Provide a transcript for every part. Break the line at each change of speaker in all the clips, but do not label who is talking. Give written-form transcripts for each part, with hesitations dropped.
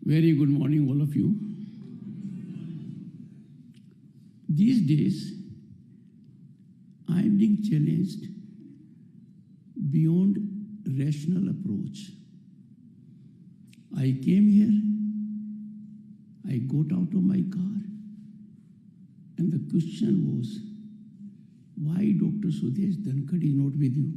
Very good morning, all of you. These days, I am being challenged beyond rational approach. I came here, I got out of my car, and the question was, why Dr. Dhανkhar is not with you?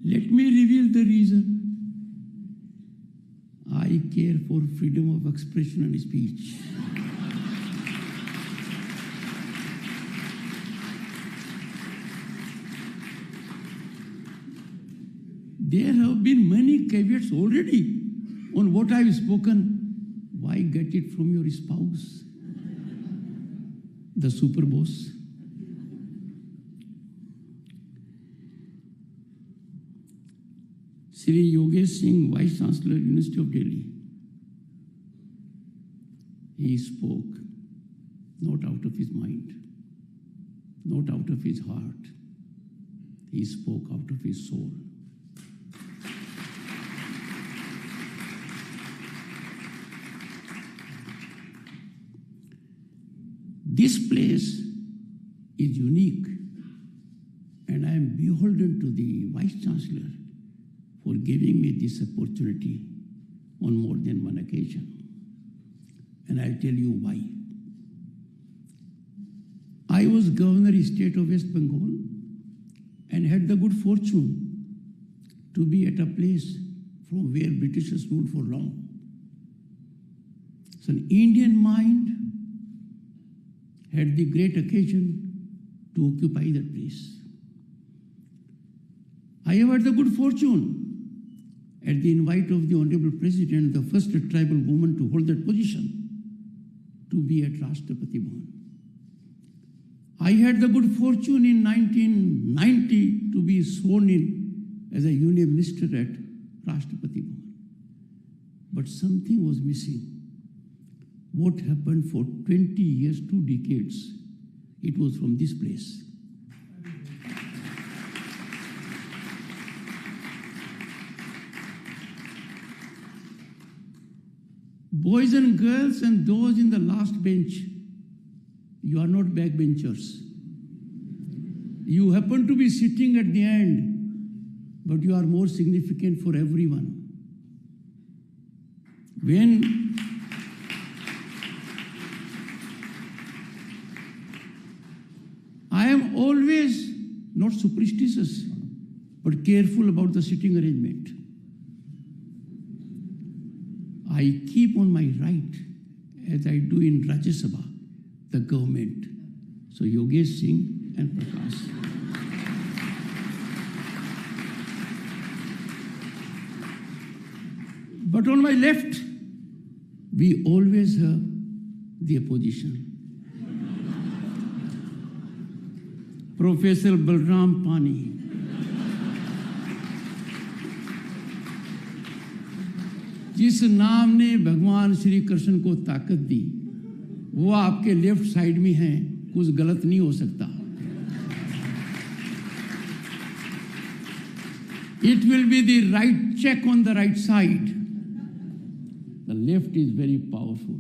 Let me reveal the reason. I care for freedom of expression and speech. There have been many caveats already on what I have spoken. Why get it from your spouse, the super boss? Sri Yogesh Singh, Vice Chancellor, University of Delhi, he spoke not out of his mind, not out of his heart. He spoke out of his soul. This place is unique, and I am beholden to the Vice Chancellor for giving me this opportunity on more than one occasion. And I'll tell you why. I was Governor of the State of West Bengal and had the good fortune to be at a place from where Britishers ruled for long. So an Indian mind had the great occasion to occupy that place. I have had the good fortune, at the invite of the Honorable President, the first tribal woman to hold that position, to be at Rashtrapati Bhavan. I had the good fortune in 1990 to be sworn in as a Union Minister at Rashtrapati Bhavan. But something was missing. What happened for 20 years, 2 decades, it was from this place. Boys and girls and those in the last bench, you are not backbenchers. You happen to be sitting at the end, but you are more significant for everyone. When I am always not superstitious, but careful about the sitting arrangement. I keep on my right, as I do in Rajya Sabha, the government. So Yogesh Singh and Prakash. But on my left, we always have the opposition. Professor Balram Pani. जिस नाम ने भगवान श्री कृष्ण को ताकत दी, वो आपके left side में है, कुछ गलत नहीं हो सकता. It will be the right check on the right side. The left is very powerful.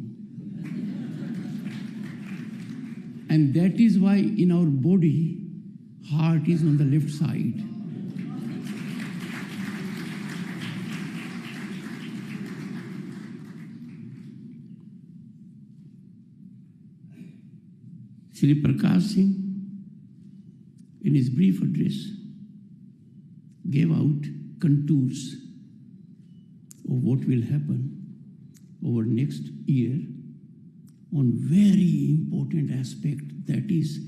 And that is why in our body, heart is on the left side. Shri Prakash Singh, in his brief address, gave out contours of what will happen over next year on very important aspect, that is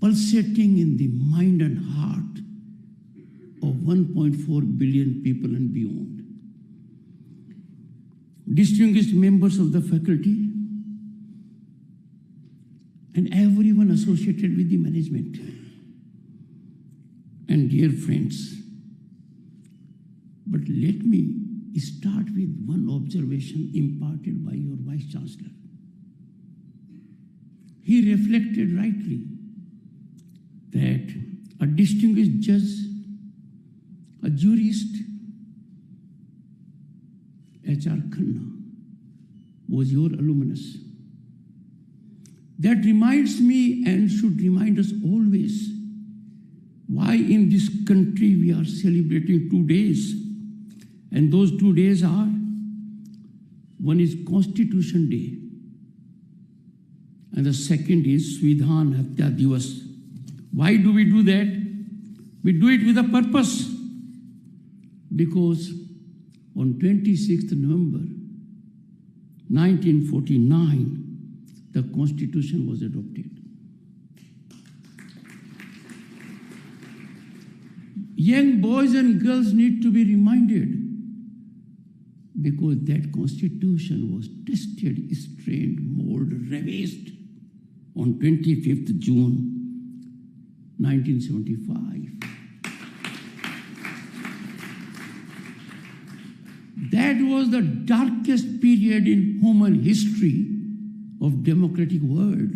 pulsating in the mind and heart of 1.4 billion people and beyond. Distinguished members of the faculty, and everyone associated with the management. And dear friends, but let me start with one observation imparted by your Vice Chancellor. He reflected rightly that a distinguished judge, a jurist, H.R. Khanna, was your alumnus. That reminds me and should remind us always why in this country we are celebrating 2 days. And those 2 days are, one is Constitution Day, and the second is Svidhan Hatya Divas. Why do we do that? We do it with a purpose. Because on 26th November 1949, the Constitution was adopted. Young boys and girls need to be reminded, because that Constitution was tested, strained, molded, revised on 25th June 1975. That was the darkest period in human history of democratic world.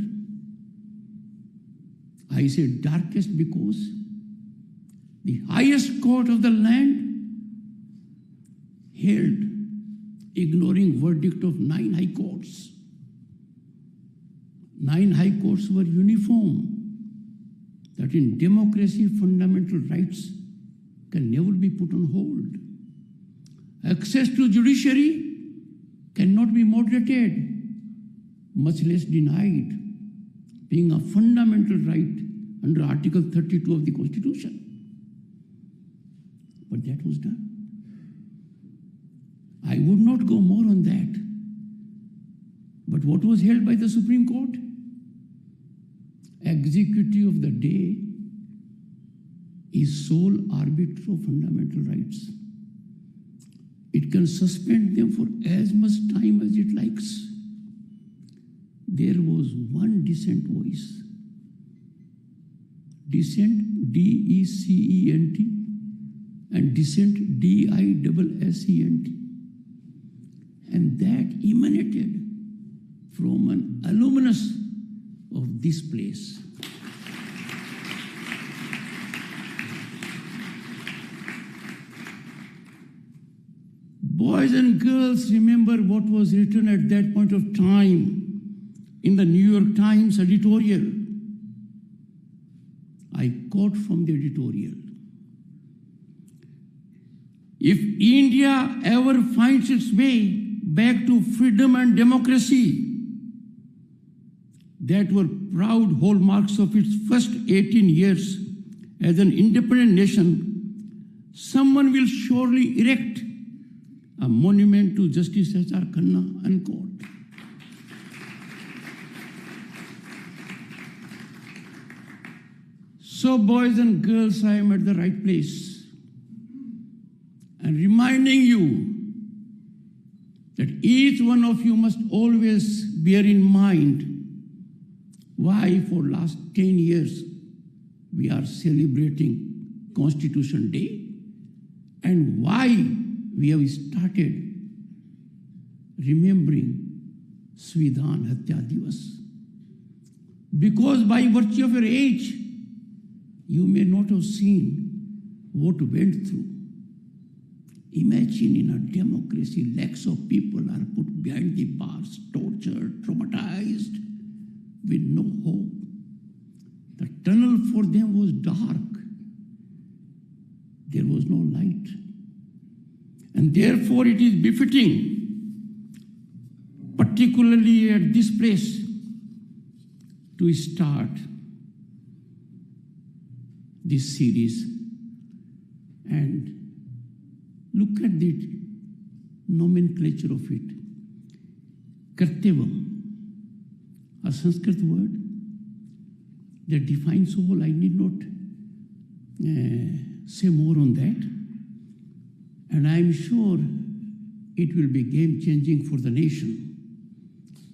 I say darkest because the highest court of the land held, ignoring verdict of 9 high courts. 9 high courts were uniform, that in democracy fundamental rights can never be put on hold. Access to judiciary cannot be moderated, much less denied, being a fundamental right under Article 32 of the Constitution. But that was done. I would not go more on that. But what was held by the Supreme Court? Executive of the day is sole arbiter of fundamental rights. It can suspend them for as much time as it likes. There was one dissent voice. Dissent, D-E-C-E-N-T, and dissent, D-I-S-S-E-N-T. And that emanated from an alumnus of this place. Boys and girls, remember what was written at that point of time in the New York Times editorial. I quote from the editorial. If India ever finds its way back to freedom and democracy, that were proud hallmarks of its first 18 years as an independent nation, someone will surely erect a monument to Justice H.R. Khanna, unquote. So, boys and girls, I am at the right place and reminding you that each one of you must always bear in mind why for last 10 years we are celebrating Constitution Day and why we have started remembering Svidhan Hatya Divas. Because by virtue of your age, you may not have seen what went through. Imagine in a democracy, lakhs of people are put behind the bars, tortured, traumatized, with no hope. The tunnel for them was dark. There was no light. And therefore it is befitting, particularly at this place, to start this series and look at the nomenclature of it. Kartavyam, a Sanskrit word that defines all. I need not say more on that. And I am sure it will be game-changing for the nation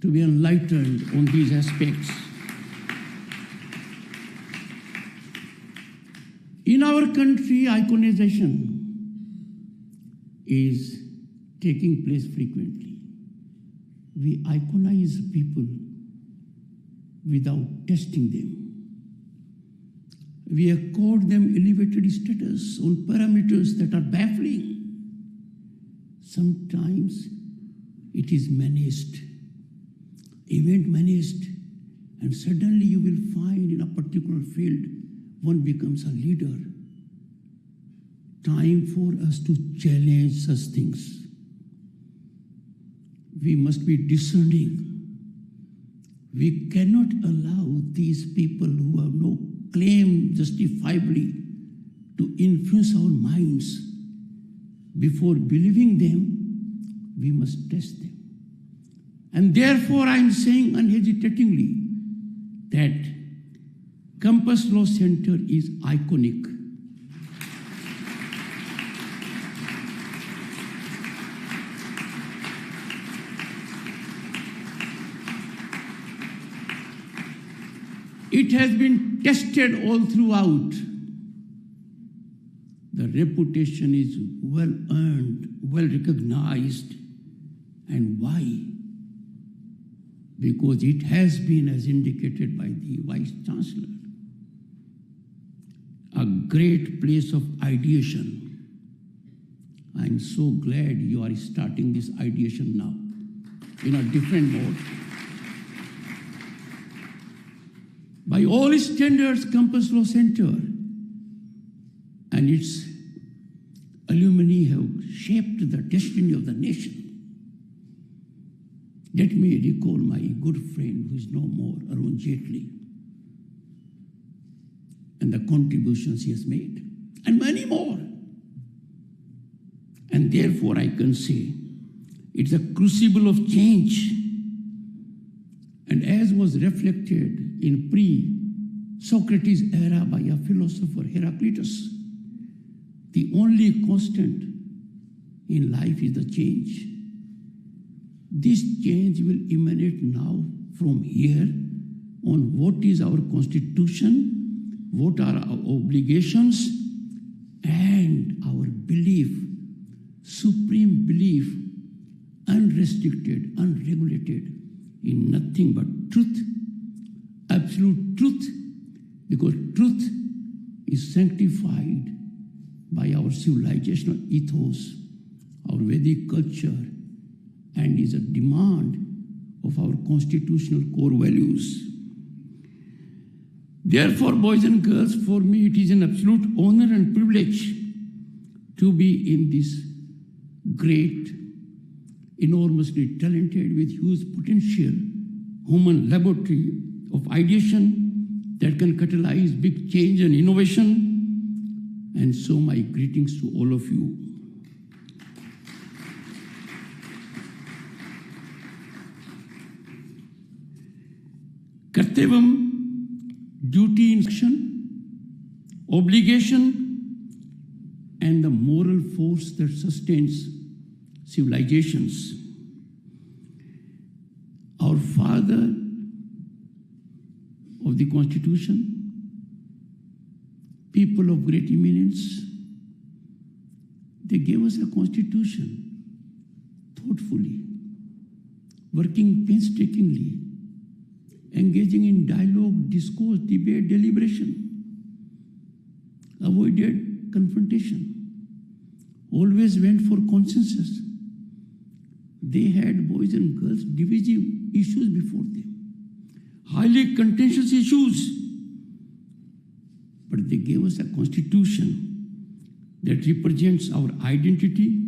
to be enlightened on these aspects. In our country, iconization is taking place frequently. We iconize people without testing them. We accord them elevated status on parameters that are baffling. Sometimes it is managed, event managed, and suddenly you will find in a particular field, one becomes a leader. Time for us to challenge such things. We must be discerning. We cannot allow these people who have no claim justifiably to influence our minds. Before believing them, we must test them. And therefore, I am saying unhesitatingly that Campus Law Center is iconic. It has been tested all throughout. The reputation is well earned, well recognized. And why? Because it has been, as indicated by the Vice Chancellor, a great place of ideation. I'm so glad you are starting this ideation now in a different mode. By all standards, Campus Law Center and its alumni have shaped the destiny of the nation. Let me recall my good friend who is no more, Arun Jaitley, and the contributions he has made, and many more. And therefore I can say it's a crucible of change. And as was reflected in pre-Socrates era by a philosopher, Heraclitus, the only constant in life is the change. This change will emanate now from here on what is our constitution, what are our obligations, and our belief, supreme belief, unrestricted, unregulated, in nothing but truth, absolute truth, because truth is sanctified by our civilizational ethos, our Vedic culture, and is a demand of our constitutional core values. Therefore, boys and girls, for me it is an absolute honor and privilege to be in this great, enormously talented, with huge potential human laboratory of ideation that can catalyze big change and innovation. And so my greetings to all of you. Kartavyam, duty in action, obligation, and the moral force that sustains civilizations. Our father of the Constitution, people of great eminence, they gave us a Constitution thoughtfully, working painstakingly, engaging in dialogue, discourse, debate, deliberation, avoided confrontation, always went for consensus. They had, boys and girls, divisive issues before them, highly contentious issues. But they gave us a constitution that represents our identity,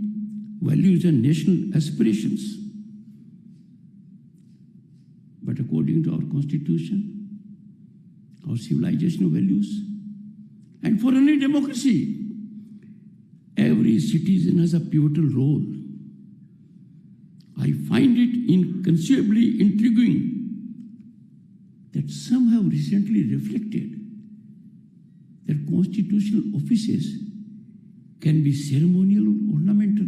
values, and national aspirations. But according to our constitution, our civilizational values, and for any democracy, every citizen has a pivotal role. I find it inconceivably intriguing that some have recently reflected that constitutional offices can be ceremonial or ornamental.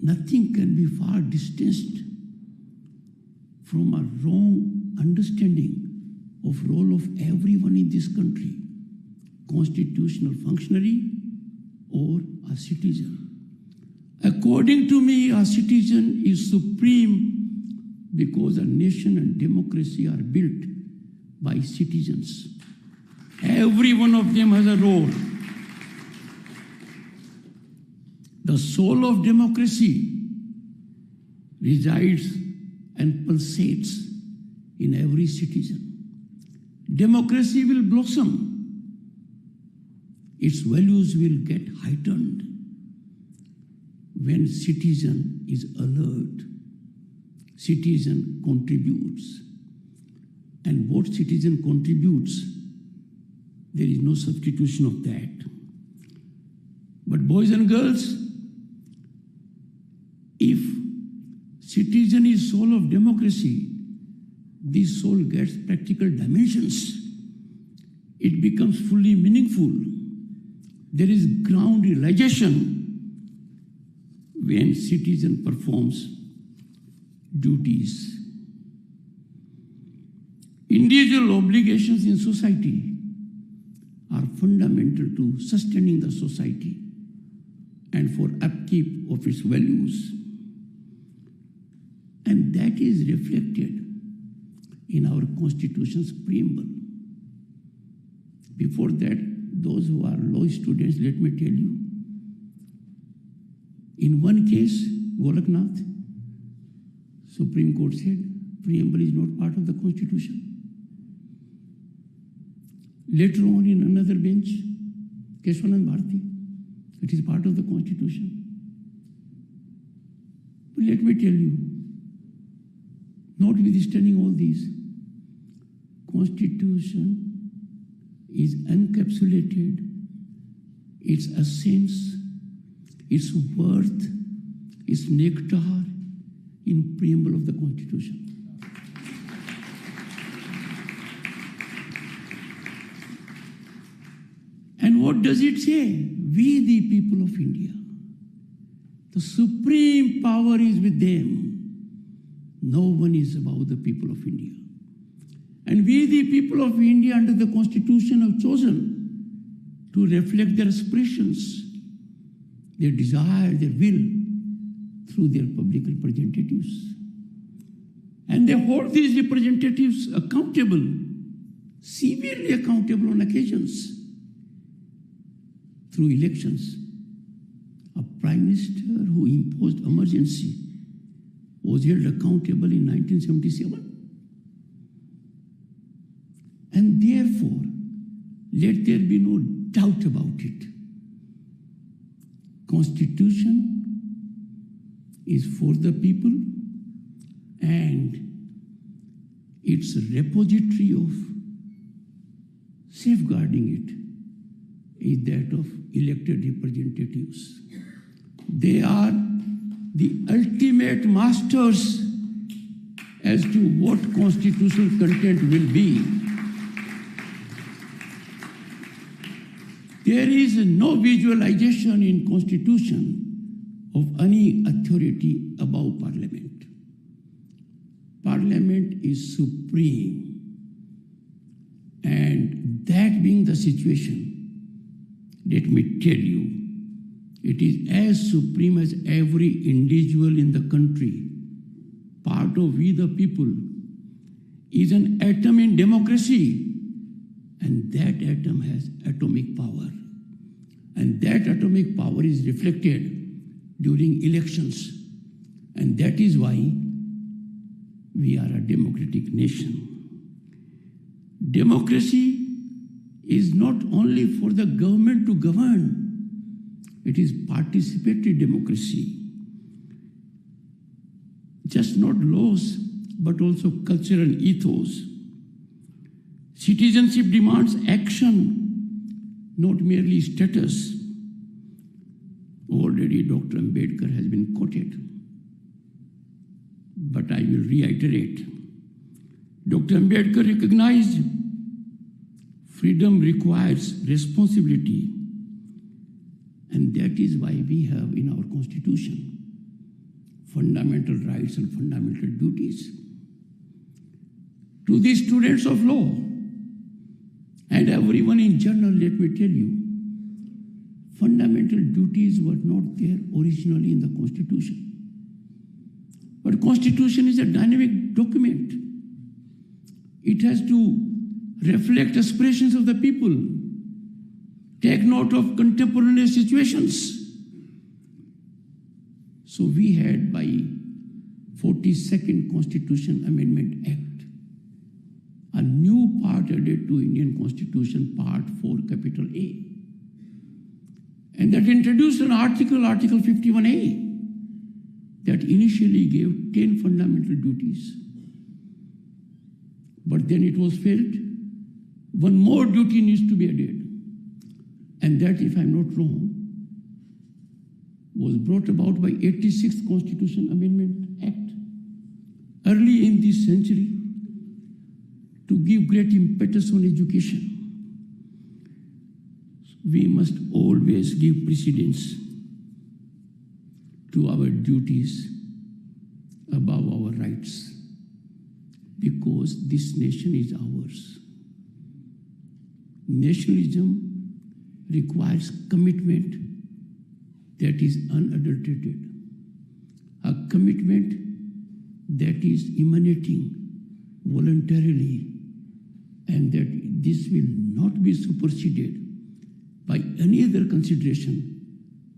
Nothing can be far distanced from a wrong understanding of role of everyone in this country, constitutional functionary or a citizen. According to me, a citizen is supreme because a nation and democracy are built by citizens. Every one of them has a role. The soul of democracy resides and pulsates in every citizen. Democracy will blossom. Its values will get heightened when citizen is alert, citizen contributes. And what citizen contributes, there is no substitution of that. But boys and girls, if citizen is soul of democracy, this soul gets practical dimensions. It becomes fully meaningful. There is ground realization when citizen performs duties. Individual obligations in society are fundamental to sustaining the society and for upkeep of its values. And that is reflected in our Constitution's preamble. Before that, those who are law students, let me tell you, in one case, Golaknath, Supreme Court said, preamble is not part of the Constitution. Later on, in another bench, Keshwanand Bharati, it is part of the Constitution. But let me tell you, notwithstanding all these, Constitution is encapsulated, its essence, its worth, its nectar in preamble of the Constitution. And what does it say? We, the people of India. The supreme power is with them. No one is above the people of India. And we, the people of India, under the Constitution, have chosen to reflect their aspirations, their desire, their will, through their public representatives. And they hold these representatives accountable, severely accountable on occasions, through elections. A prime minister who imposed emergency was held accountable in 1977. And therefore, let there be no doubt about it. Constitution is for the people, and its repository of safeguarding it is that of elected representatives. They are the ultimate masters as to what constitutional content will be. There is no visualization in Constitution of any authority above Parliament. Parliament is supreme. And that being the situation, let me tell you, it is as supreme as every individual in the country, part of we the people, is an atom in democracy. And that atom has atomic power. And that atomic power is reflected during elections. And that is why we are a democratic nation. Democracy is not only for the government to govern, it is participatory democracy. Just not laws, but also culture and ethos. Citizenship demands action, not merely status. Already Dr. Ambedkar has been quoted, but I will reiterate. Dr. Ambedkar recognized freedom requires responsibility, and that is why we have in our Constitution fundamental rights and fundamental duties. To the students of law, and everyone in general, let me tell you, fundamental duties were not there originally in the Constitution. But Constitution is a dynamic document. It has to reflect aspirations of the people, take note of contemporary situations. So we had by 42nd Constitution Amendment Act, a new part added to Indian Constitution, Part 4, Capital A. And that introduced an article, Article 51A, that initially gave 10 fundamental duties. But then it was felt one more duty needs to be added. And that, if I'm not wrong, was brought about by 86th Constitution Amendment Act early in this century to give great impetus on education. We must always give precedence to our duties above our rights, because this nation is ours. Nationalism requires commitment that is unadulterated, a commitment that is emanating voluntarily, and that this will not be superseded by any other consideration,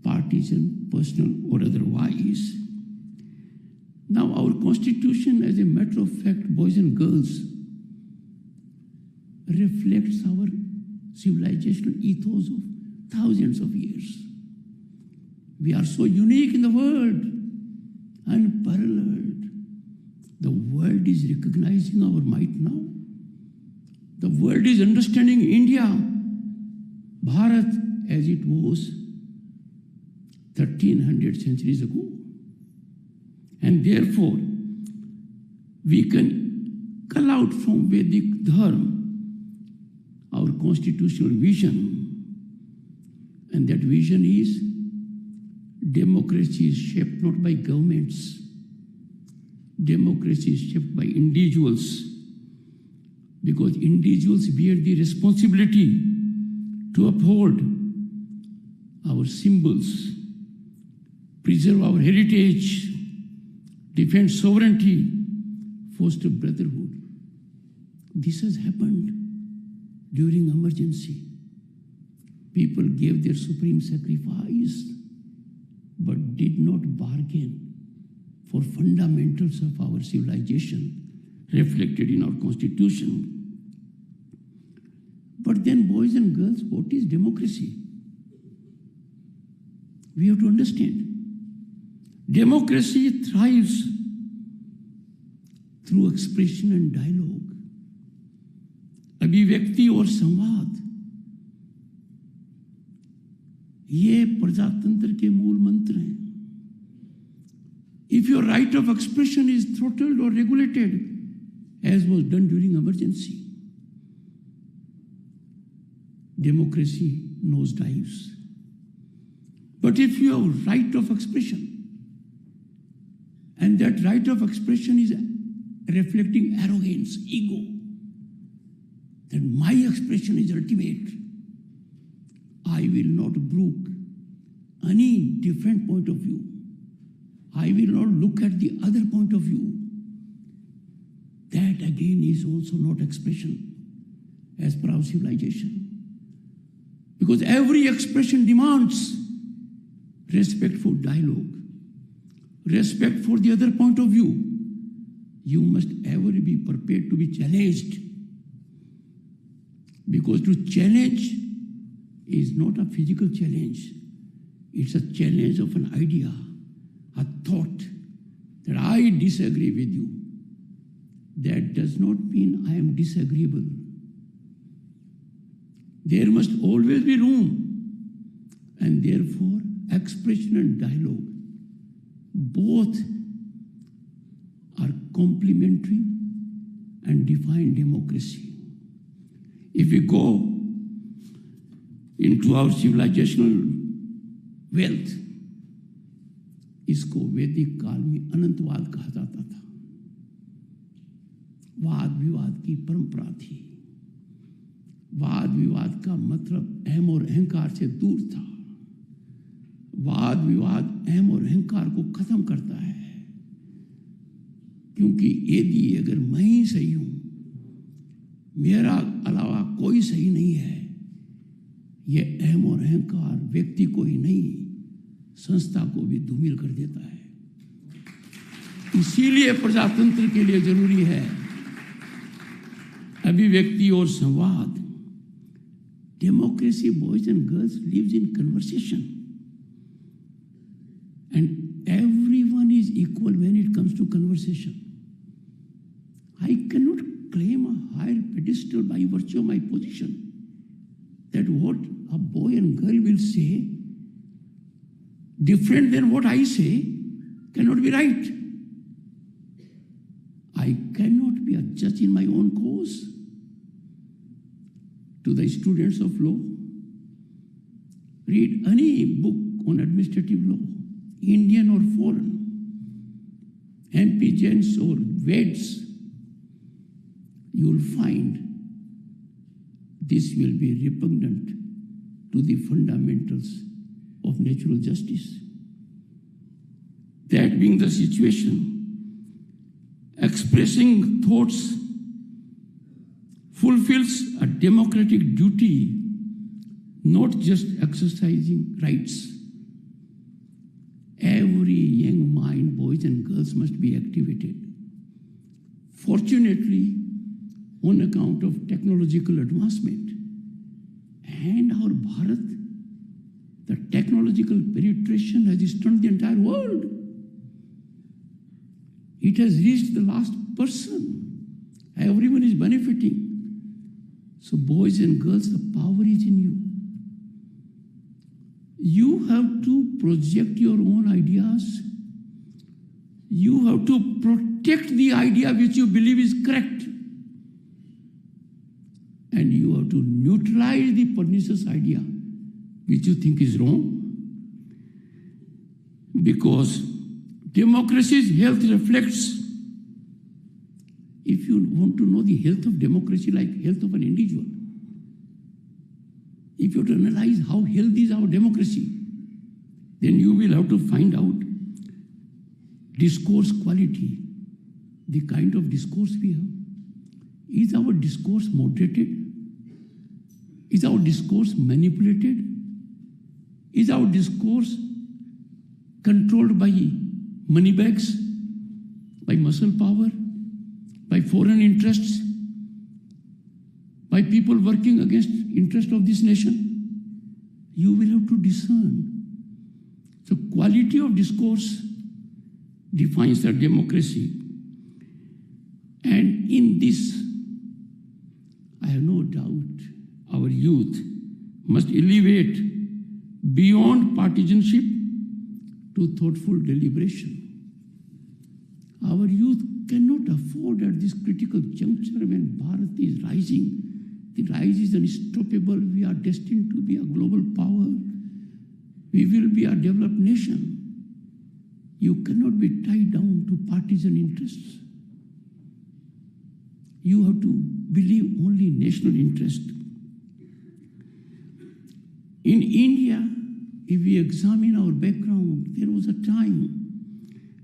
partisan, personal, or otherwise. Now, our Constitution, as a matter of fact, boys and girls, reflects our civilizational ethos of thousands of years. We are so unique in the world, unparalleled. The world is recognizing our might now. The world is understanding India, Bharat, as it was 1300 centuries ago. And therefore, we can cull out from Vedic Dharma our constitutional vision. And that vision is democracy is shaped not by governments. Democracy is shaped by individuals, because individuals bear the responsibility to uphold our symbols, preserve our heritage, defend sovereignty, foster brotherhood. This has happened during emergency. People gave their supreme sacrifice, but did not bargain for fundamentals of our civilization reflected in our Constitution. But then, boys and girls, what is democracy? We have to understand. Democracy thrives through expression and dialogue, अभिव्यक्ति और संवाद. ये प्रजातंत्र के मूल मंत्र हैं. If your right of expression is throttled or regulated, as was done during emergency, democracy nosedives. But if you have right of expression, and that right of expression is reflecting arrogance, ego, that my expression is ultimate, I will not brook any different point of view. I will not look at the other point of view. That again is also not expression as per our civilization. Because every expression demands respect for dialogue, respect for the other point of view. You must ever be prepared to be challenged. Because to challenge is not a physical challenge. It's a challenge of an idea, a thought that I disagree with you. That does not mean I am disagreeable. There must always be room, and therefore expression and dialogue both are complementary and define democracy. If we go into our civilizational wealth, इसको वैदिक काल में अनंतवाद कहा जाता था. वाद विवाद की परंपरा थी. वाद विवाद का मतलब अहम और अहंकार से दूर था. वाद विवाद अहम और अहंकार को खत्म करता है. क्योंकि यदि अगर मैं ही सही हूं, मेरा अलावा कोई सही नहीं है, ये अहम और अहंकार व्यक्ति को ही नहीं संस्था को भी धूमिल कर देता है। इसीलिए प्रजातंत्र के लिए जरूरी है अभिव्यक्ति और संवाद। Democracy boys and girls lives in conversation and everyone is equal when it comes to conversation. I cannot claim a higher pedestal by virtue of my position, that what a boy and girl will say different than what I say cannot be right. I cannot be a judge in my own cause. To the students of law, read any book on administrative law, Indian or foreign, MP, Gents or Veds, you will find this will be repugnant to the fundamentals of natural justice. That being the situation, expressing thoughts fulfills a democratic duty, not just exercising rights. Every young mind, boys and girls, must be activated. Fortunately, on account of technological advancement and our Bharat, the technological penetration has stunned the entire world. It has reached the last person. Everyone is benefiting. So boys and girls, the power is in you. You have to project your own ideas. You have to protect the idea which you believe is correct. And you have to neutralize the pernicious idea which you think is wrong. Because democracy's health reflects, if you want to know the health of democracy like health of an individual, if you have to analyze how healthy is our democracy, then you will have to find out discourse quality, the kind of discourse we have. Is our discourse moderated? Is our discourse manipulated? Is our discourse controlled by money bags, by muscle power, by foreign interests, by people working against interest of this nation? You will have to discern. So quality of discourse defines our democracy. And in this, I have no doubt our youth must elevate beyond partisanship to thoughtful deliberation. Our youth cannot afford at this critical juncture when Bharat is rising. The rise is unstoppable. We are destined to be a global power. We will be a developed nation. You cannot be tied down to partisan interests. You have to believe only national interest. In India, if we examine our background, there was a time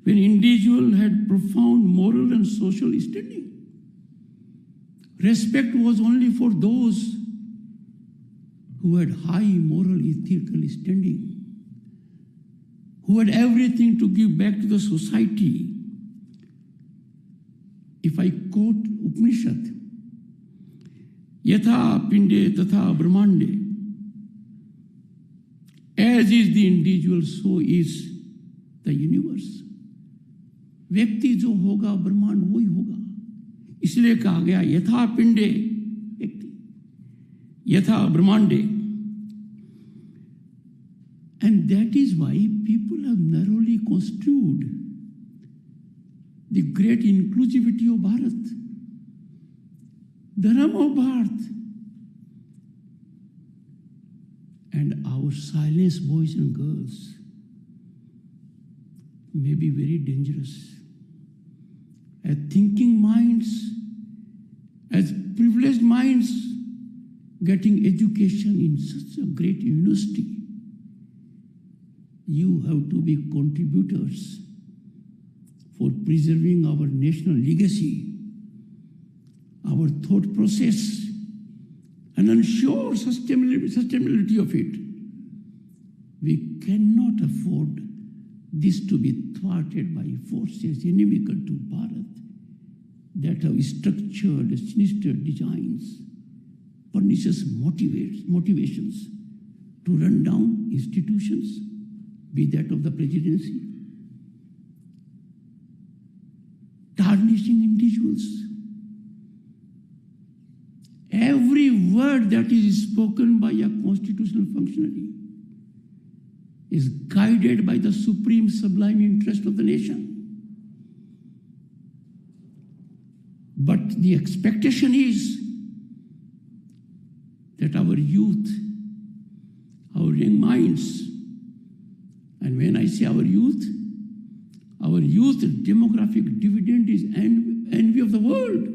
when individual had profound moral and social standing. Respect was only for those who had high moral ethical standing, who had everything to give back to the society. If I quote Upanishad, Yatha Pinde Tatha Brahmande, as is the individual, so is the universe. व्यक्ति जो होगा ब्रह्मांड वो ही होगा. इसलिए कहा गया यथा पिंडे व्यक्ति, यथा ब्रह्मांडे. And that is why people have narrowly construed the great inclusivity of Bharat, Dharma of Bharat. And our silence, boys and girls, may be very dangerous. As thinking minds, as privileged minds, getting education in such a great university, you have to be contributors for preserving our national legacy, our thought process, and ensure sustainability of it. We cannot afford this to be thwarted by forces inimical to Bharat that have structured sinister designs, pernicious motivations to run down institutions, be that of the presidency, tarnishing individuals. Every word that is spoken by a constitutional functionary is guided by the supreme sublime interest of the nation. But the expectation is that our youth, our young minds, and when I say our youth demographic dividend is envy of the world.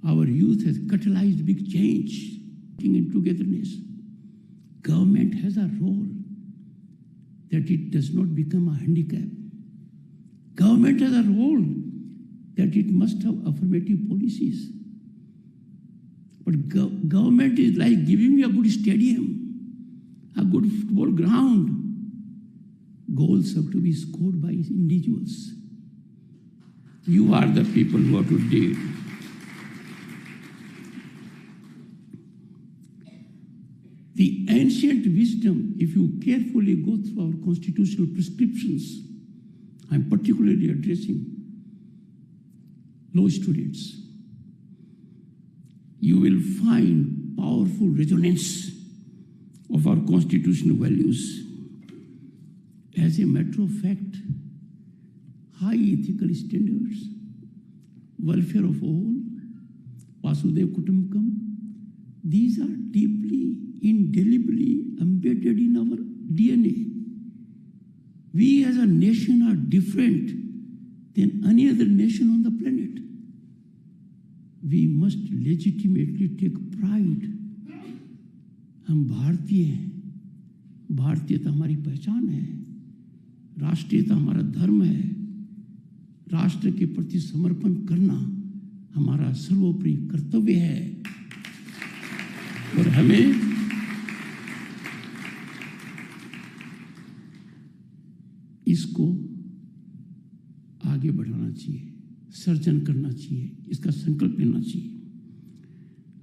Our youth has catalyzed big change in togetherness. Government has a role that it does not become a handicap. Government has a role that it must have affirmative policies. But government is like giving me a good stadium, a good football ground. Goals have to be scored by individuals. You are the people who have to do it. The ancient wisdom, if you carefully go through our constitutional prescriptions, I'm particularly addressing law students, you will find powerful resonance of our constitutional values. As a matter of fact, high ethical standards, welfare of all, Vasudev Kutumbakam, these are deeply, indelibly embedded in our DNA. We as a nation are different than any other nation on the planet. We must legitimately take pride. हम भारतीय हैं, भारतीयता हमारी पहचान है, राष्ट्रीयता हमारा धर्म है, राष्ट्र के प्रति समर्पण करना हमारा सर्वोपरि कर्तव्य है और हमें इसको आगे बढ़ाना चाहिए, सर्जन करना चाहिए, इसका संकल्प लेना चाहिए.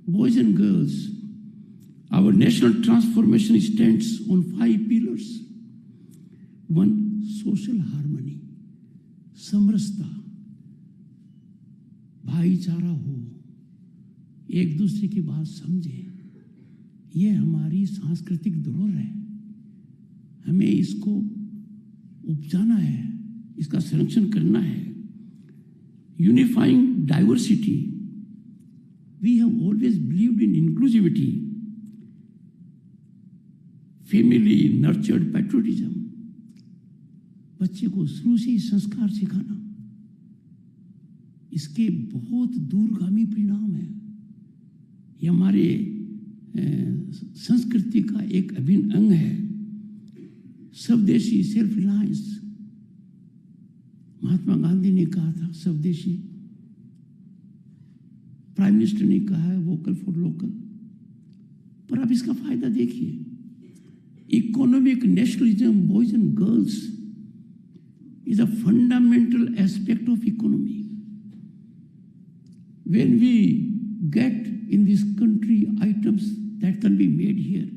Boys and girls, our national transformation stands on 5 pillars. 1, social harmony, समरसता, भाईचारा हो, एक दूसरे की बात समझें. ये हमारी सांस्कृतिक धरोहर है, हमें इसको उपजाना है, इसका संरक्षण करना है. Unifying diversity, we have always believed in inclusivity. Family nurtured patriotism, बच्चे को शुरू से ही संस्कार सिखाना, इसके बहुत दूरगामी परिणाम है. ये हमारे संस्कृति का एक अभिन्न अंग है. स्वदेशी, सेल्फ रिलायंस, महात्मा गांधी ने कहा था स्वदेशी, प्राइम मिनिस्टर ने कहा है वोकल फॉर लोकल. पर अब इसका फायदा देखिए. Economic nationalism, boys and girls, is a fundamental aspect of economy. When we get in this country items that can be made here,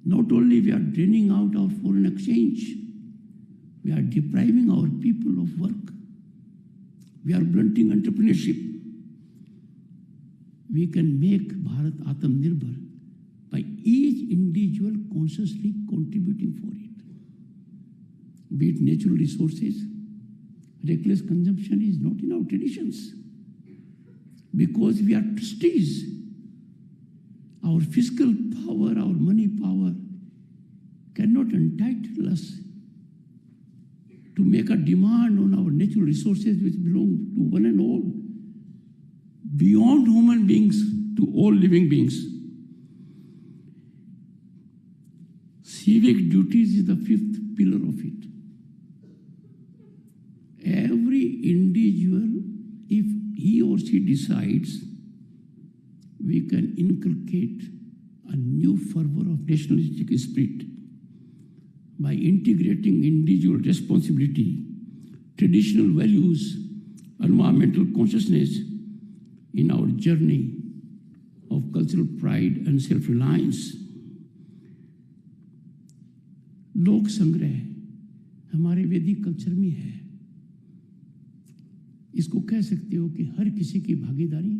not only we are draining out our foreign exchange, we are depriving our people of work. We are blunting entrepreneurship. We can make Bharat Atmanirbhar by each individual consciously contributing for it. Be it natural resources, reckless consumption is not in our traditions. Because we are trustees, our fiscal power, our money power cannot entitle us to make a demand on our natural resources which belong to one and all, beyond human beings to all living beings. Civic duties is the 5th pillar of it. Every individual, if he or she decides, we can inculcate a new fervor of nationalistic spirit by integrating individual responsibility, traditional values, environmental consciousness in our journey of cultural pride and self-reliance. लोक संग्रह हमारे वैदिक culture में है। इसको कह सकते हो कि हर किसी की भागीदारी,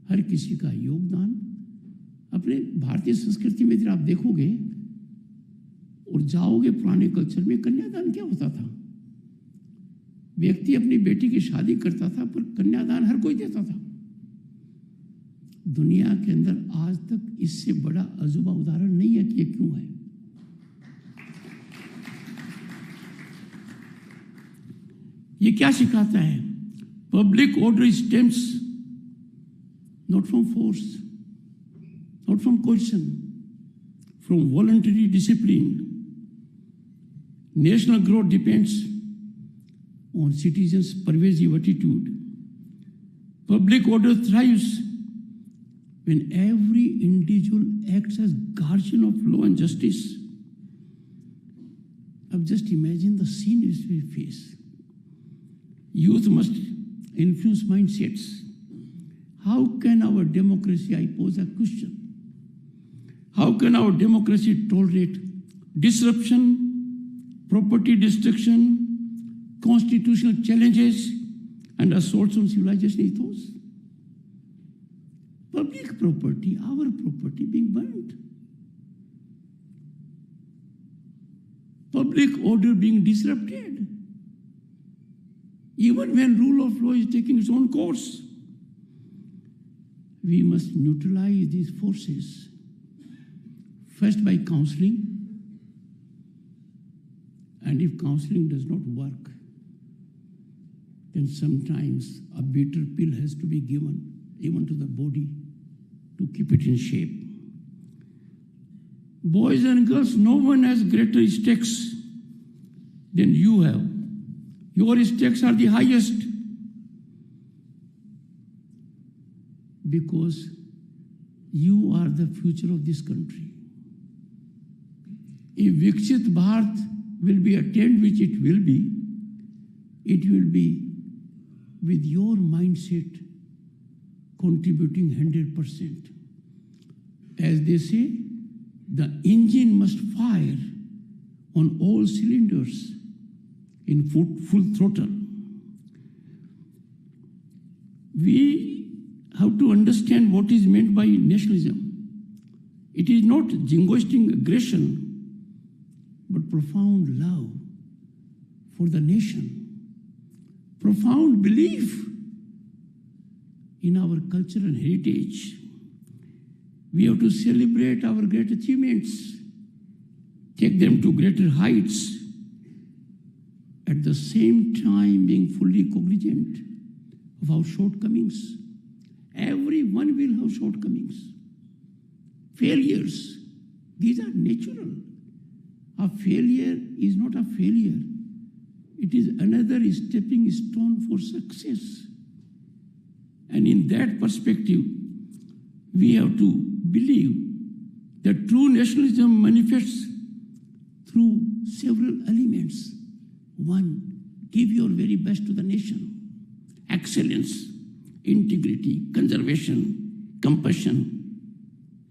हर किसी का योगदान। अपने भारतीय संस्कृति में जब आप देखोगे और जाओगे पुराने कल्चर में, कन्यादान क्या होता था? व्यक्ति अपनी बेटी की शादी करता था, पर कन्यादान हर कोई देता था। दुनिया के अंदर आज तक इससे बड़ा अजूबा उदाहरण नहीं है कि ये क्यों है। ये क्या सिखाता है? Public order stems not from force, not from कोएशन, from voluntary discipline. National growth depends on citizens' pervasive attitude. Public order thrives when every individual acts as guardian of law and justice. Now just imagine the scene which we face. Youth must influence mindsets. How can our democracy, I pose a question, how can our democracy tolerate disruption, property destruction, constitutional challenges, and assaults on civilization ethos? Public property, our property being burnt. Public order being disrupted. Even when rule of law is taking its own course, we must neutralize these forces. First by counseling, and if counseling does not work, then sometimes a bitter pill has to be given even to the body to keep it in shape. Boys and girls, no one has greater stakes than you have. Your stakes are the highest because you are the future of this country. If Viksit Bharat will be attained, which it will be with your mindset contributing 100%. As they say, the engine must fire on all cylinders in full throttle. We have to understand what is meant by nationalism. It is not jingoistic aggression, but profound love for the nation. Profound belief in our culture and heritage. We have to celebrate our great achievements, take them to greater heights, at the same time being fully cognizant of our shortcomings. Everyone will have shortcomings, failures. These are natural. A failure is not a failure. It is another stepping stone for success. And in that perspective, we have to believe that true nationalism manifests through several elements. One, give your very best to the nation. Excellence, integrity, conservation, compassion,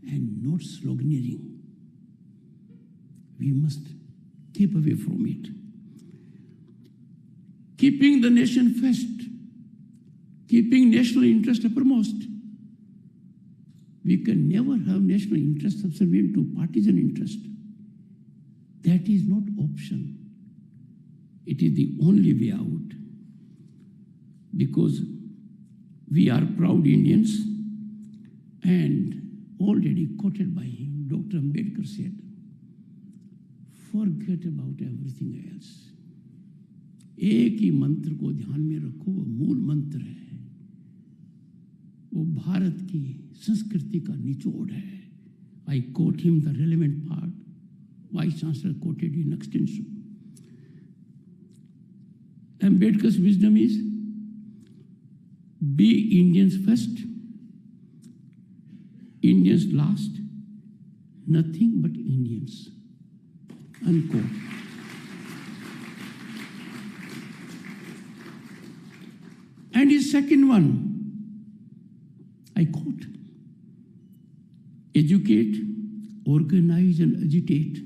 and not sloganeering. We must keep away from it. Keeping the nation first, keeping national interest uppermost. We can never have national interest subservient to partisan interest. That is not option. It is the only way out. Because we are proud Indians, and already quoted by him, Dr. Ambedkar said, forget about everything else. एक ही मंत्र को ध्यान में रखो, वो मूल मंत्र है, वो भारत की संस्कृति का निचोड़ है. I quote him the relevant part. Vice Chancellor quoted in extension. Ambedkar's wisdom is, be Indians first, Indians last, nothing but Indians. Unquote. And his second one, I quote, educate, organize and agitate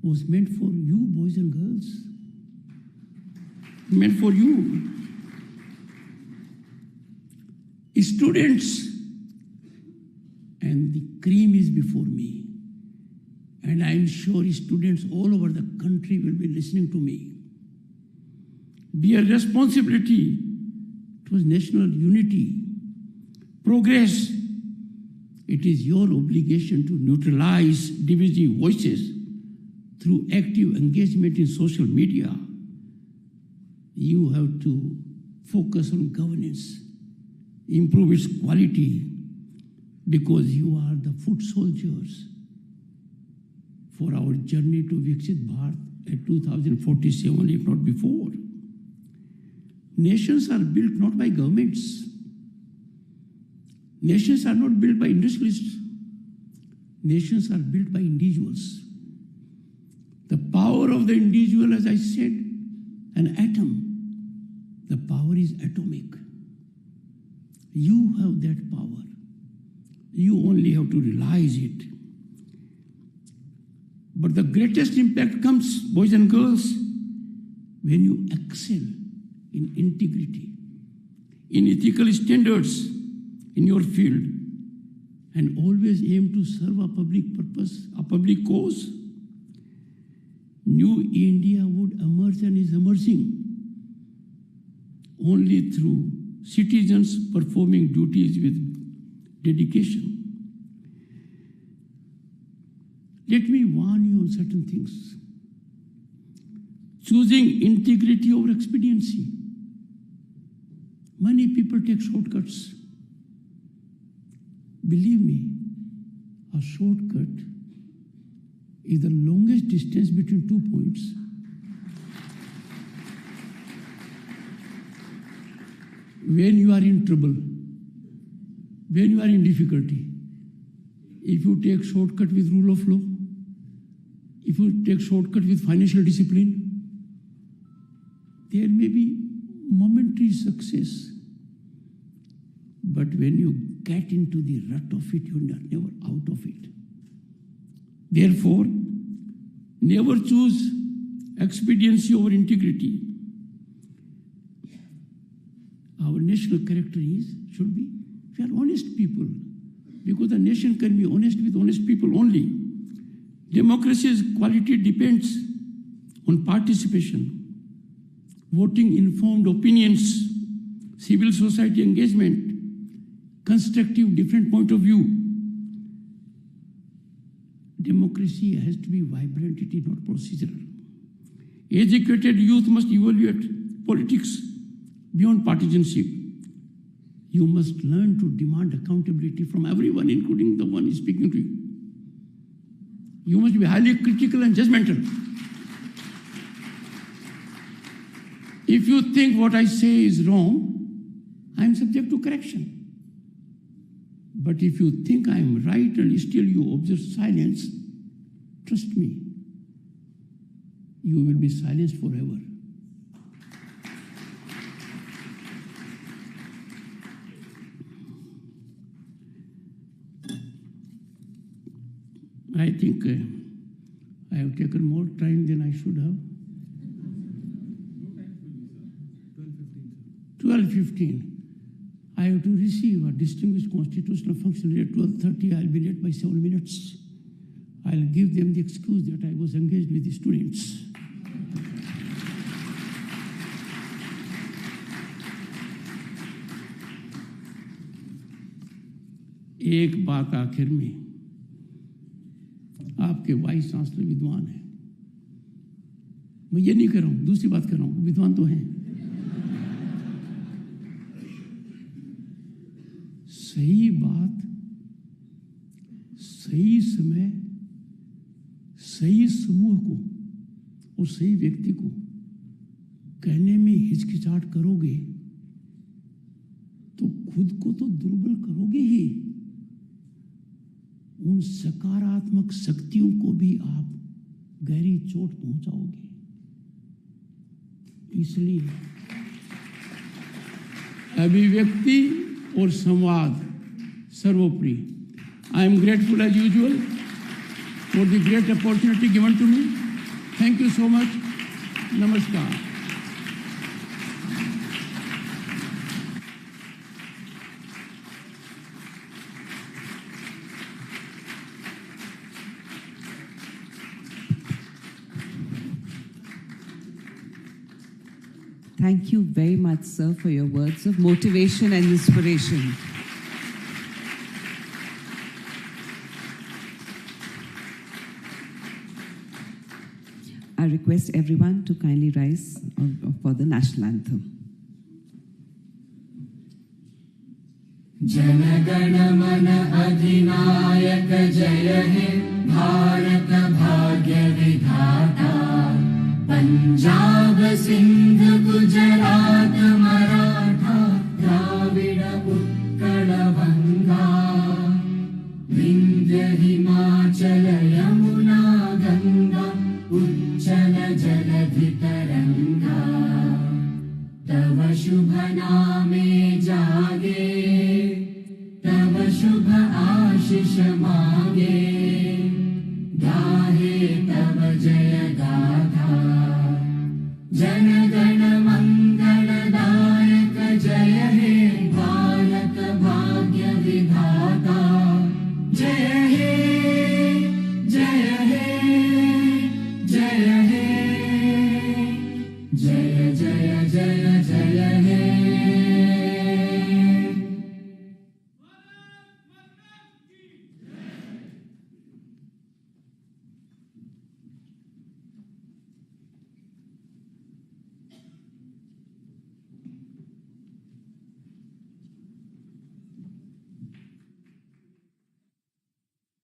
was meant for you, boys and girls. Meant for you. Students, and the cream is before me. And I am sure students all over the country will be listening to me. Be a responsibility towards national unity, progress. It is your obligation to neutralize divisive voices through active engagement in social media. You have to focus on governance, improve its quality, because you are the foot soldiers for our journey to Viksit Bharat at 2047, if not before. Nations are built not by governments. Nations are not built by industrialists. Nations are built by individuals. The power of the individual, as I said, an atom. The power is atomic. You have that power. You only have to realize it. But the greatest impact comes, boys and girls, when you excel in integrity, in ethical standards in your field, and always aim to serve a public purpose, a public cause. New India would emerge and is emerging only through citizens performing duties with dedication. Let me warn you on certain things. Choosing integrity over expediency. Many people take shortcuts. Believe me, a shortcut is the longest distance between 2 points. When you are in trouble, when you are in difficulty, if you take shortcut with rule of law, if you take shortcut with financial discipline, there may be momentary success. But when you get into the rut of it, you are never out of it. Therefore, never choose expediency over integrity. Our national character should be, we are honest people, because the nation can be honest with honest people only. Democracy's quality depends on participation, voting informed opinions, civil society engagement, constructive different point of view. Democracy has to be vibrant, it is not procedural. Educated youth must evaluate politics beyond partisanship. You must learn to demand accountability from everyone, including the one speaking to you. You must be highly critical and judgmental. If you think what I say is wrong, I am subject to correction. But if you think I am right and still you observe silence, trust me, you will be silenced forever. I think I have taken more time than I should have. 12:15. I have to receive a distinguished constitutional functionary at 12:30. I'll be late by 7 minutes. I'll give them the excuse that I was engaged with the students. एक बात आखिर में, आपके vice chancellor विद्वान हैं। मैं ये नहीं कर रहा हूँ, दूसरी बात कर रहा हूँ, विद्वान तो हैं। सही बात, सही समय, सही समूह को और सही व्यक्ति को कहने में हिचकिचाहट करोगे खुद को तो दुर्बल करोगे ही, उन सकारात्मक शक्तियों को भी आप गहरी चोट पहुंचाओगे। इसलिए अभिव्यक्ति और संवाद सर्वोपरि। I am grateful as usual for the great opportunity given to me. Thank you so much. Namaskar.
Thank you very much, sir, for your words of motivation and inspiration. I request everyone to kindly rise for the national anthem.
Jana Gana मन अधिनायक जय हे भारत भाग्य विधाता, पंजाब सिंध गुजरात मराठा द्राविड़ उत्कल बंगा, विंध्य हिमाचल यमुना गंगा उच्चल जलधि तरंगा, तव शुभ नामे जागे, तव शुभ आशीष मांगे, गाहे तव जय गाथा, जन गण